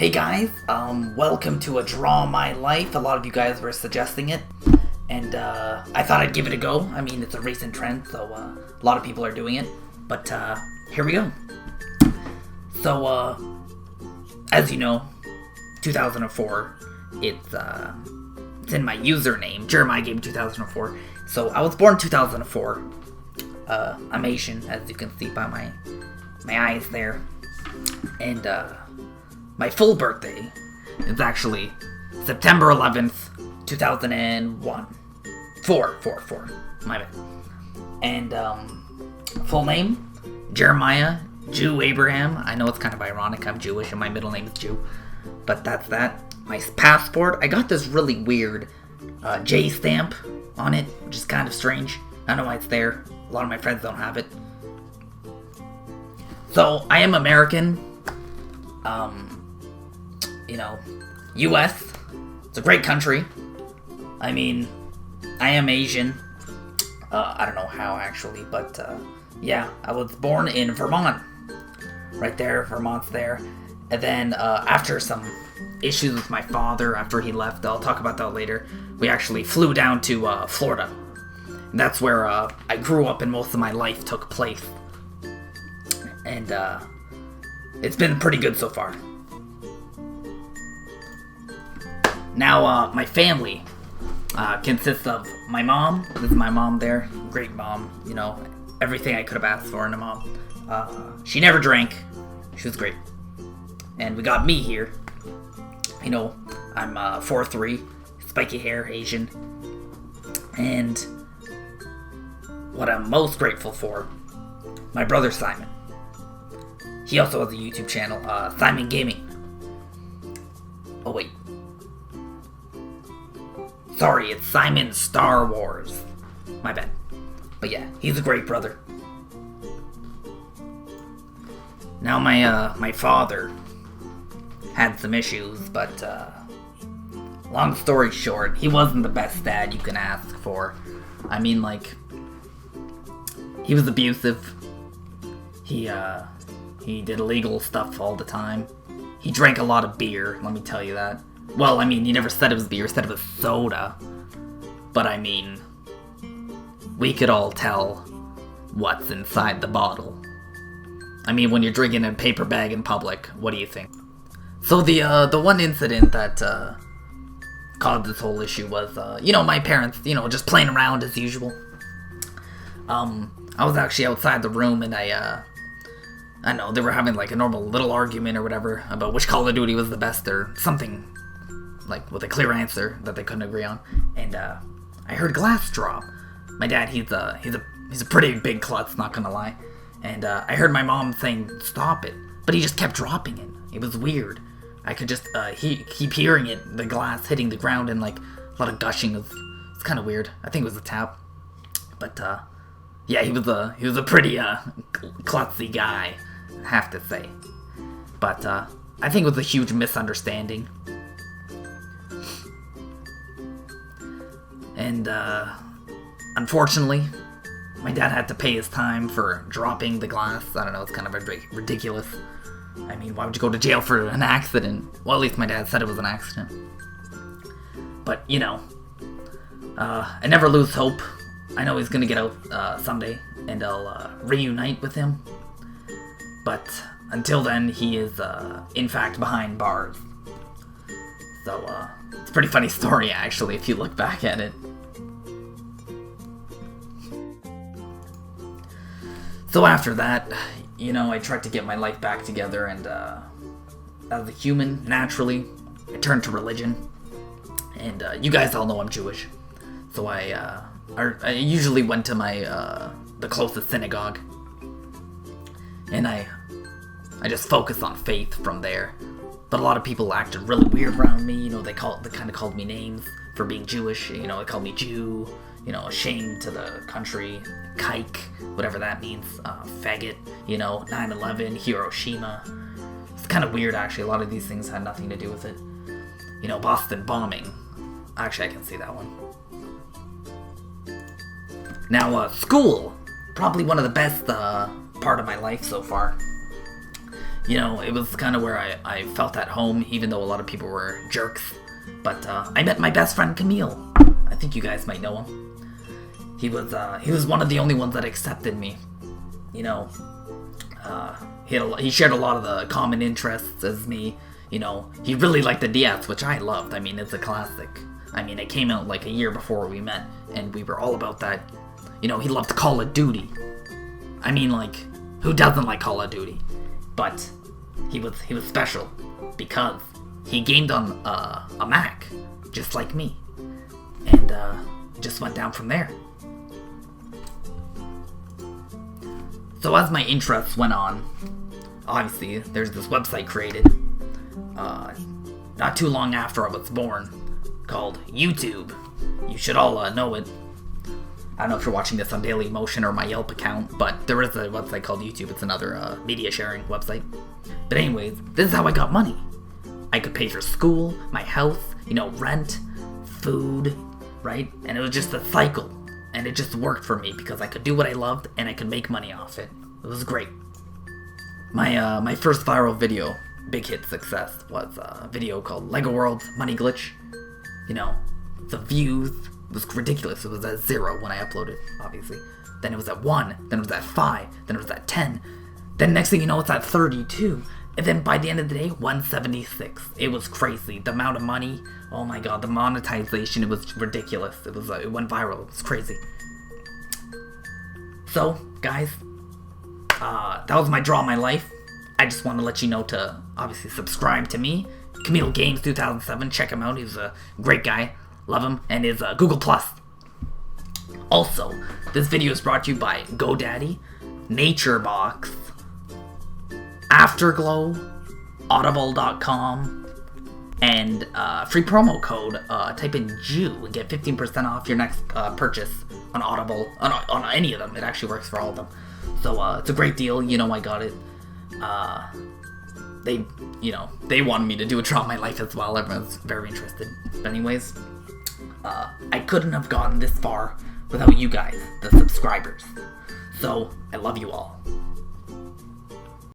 Hey guys, welcome to A Draw My Life. A lot of you guys were suggesting it, and I thought I'd give it a go. I mean, it's a recent trend, so a lot of people are doing it, but here we go. So, as you know, 2004, it's in my username, Jeremiah Game 2004. So, I was born 2004. I'm Asian, as you can see by my eyes there, and my full birthday is actually September 11th, 2001. Four. My bad. And, full name, Jeremiah Jew Abraham. I know it's kind of ironic, I'm Jewish and my middle name is Jew. But that's that. My passport, I got this really weird J stamp on it, which is kind of strange. I don't know why it's there. A lot of my friends don't have it. So, I am American. US. It's a great country. I mean, I am Asian. I don't know how actually, but yeah, I was born in Vermont. Right there, Vermont's there. And then after some issues with my father, after he left, I'll talk about that later, we actually flew down to Florida. And that's where I grew up and most of my life took place. And it's been pretty good so far. Now, my family consists of my mom. This is my mom there. Great mom. You know, everything I could have asked for in a mom. She never drank. She was great. And we got me here. You know, I'm 4'3", spiky hair, Asian. And what I'm most grateful for, my brother Simon. He also has a YouTube channel, Simon Gaming. Oh, wait. Sorry, it's Simon Star Wars. My bad. But yeah, he's a great brother. Now my father had some issues, but long story short, he wasn't the best dad you can ask for. I mean, like, he was abusive. He did illegal stuff all the time. He drank a lot of beer, let me tell you that. Well, I mean, he never said it was beer, he said it was soda. But I mean, we could all tell what's inside the bottle. I mean, when you're drinking a paper bag in public, what do you think? So the one incident that caused this whole issue was, my parents, just playing around as usual. I was actually outside the room and I know, they were having like a normal little argument or whatever about which Call of Duty was the best or something, like with a clear answer that they couldn't agree on. And I heard glass drop. My dad, he's a pretty big klutz, not gonna lie. And I heard my mom saying, "Stop it," but he just kept dropping it. It was weird. I could just keep hearing it, the glass hitting the ground and like a lot of gushing. It's kind of weird. I think it was a tap. But yeah, he was a pretty klutzy guy, I have to say. But I think it was a huge misunderstanding. And unfortunately, my dad had to pay his time for dropping the glass. I don't know, it's kind of ridiculous. I mean, why would you go to jail for an accident? Well, at least my dad said it was an accident. But, I never lose hope. I know he's gonna get out someday, and I'll reunite with him. But until then, he is, in fact, behind bars. So, it's a pretty funny story, actually, if you look back at it. So after that, I tried to get my life back together, and as a human, naturally, I turned to religion. And you guys all know I'm Jewish. So I usually went to the closest synagogue. And I just focused on faith from there. But a lot of people acted really weird around me. They kind of called me names for being Jewish. They called me Jew. Ashamed to the country, kike, whatever that means, faggot. 9/11, Hiroshima. It's kind of weird, actually. A lot of these things had nothing to do with it. Boston bombing. Actually, I can see that one. Now, school. Probably one of the best part of my life so far. you know, it was kind of where I felt at home, even though a lot of people were jerks. But I met my best friend Camille. I think you guys might know him. He was one of the only ones that accepted me. You know, he shared a lot of the common interests as me. You know, he really liked the DS, which I loved. I mean, it's a classic. I mean, it came out like a year before we met, and we were all about that. You know, he loved Call of Duty. I mean, like, who doesn't like Call of Duty? But he was special because he gamed on a Mac, just like me, and just went down from there. So as my interests went on, obviously there's this website created not too long after I was born called YouTube. You should all know it. I don't know if you're watching this on Dailymotion or my Yelp account, but there is a website called YouTube. It's another media sharing website. But anyways, this is how I got money. I could pay for school, my health, you know, rent, food, right? And it was just a cycle. And it just worked for me because I could do what I loved and I could make money off it. It was great. My first viral video, big hit success, was a video called Lego World Money Glitch. You know, the views was ridiculous. It was at 0 when I uploaded, obviously. Then it was at 1, then it was at 5, then it was at 10. Then next thing you know, it's at 32. And then by the end of the day, 176. It was crazy. The amount of money, oh my god, the monetization, it was ridiculous. It went viral. It was crazy. So, guys, that was my draw of my life. I just want to let you know to obviously subscribe to me. Camille Games 2007. Check him out. He's a great guy. Love him. And his Google Plus. Also, this video is brought to you by GoDaddy, NatureBox, Afterglow, Audible.com, and free promo code. Type in Jew and get 15% off your next purchase on Audible, on any of them. It actually works for all of them. So it's a great deal. You know, I got it. They wanted me to do a draw of my life as well. Everyone's very interested. But anyways, I couldn't have gotten this far without you guys, the subscribers. So I love you all.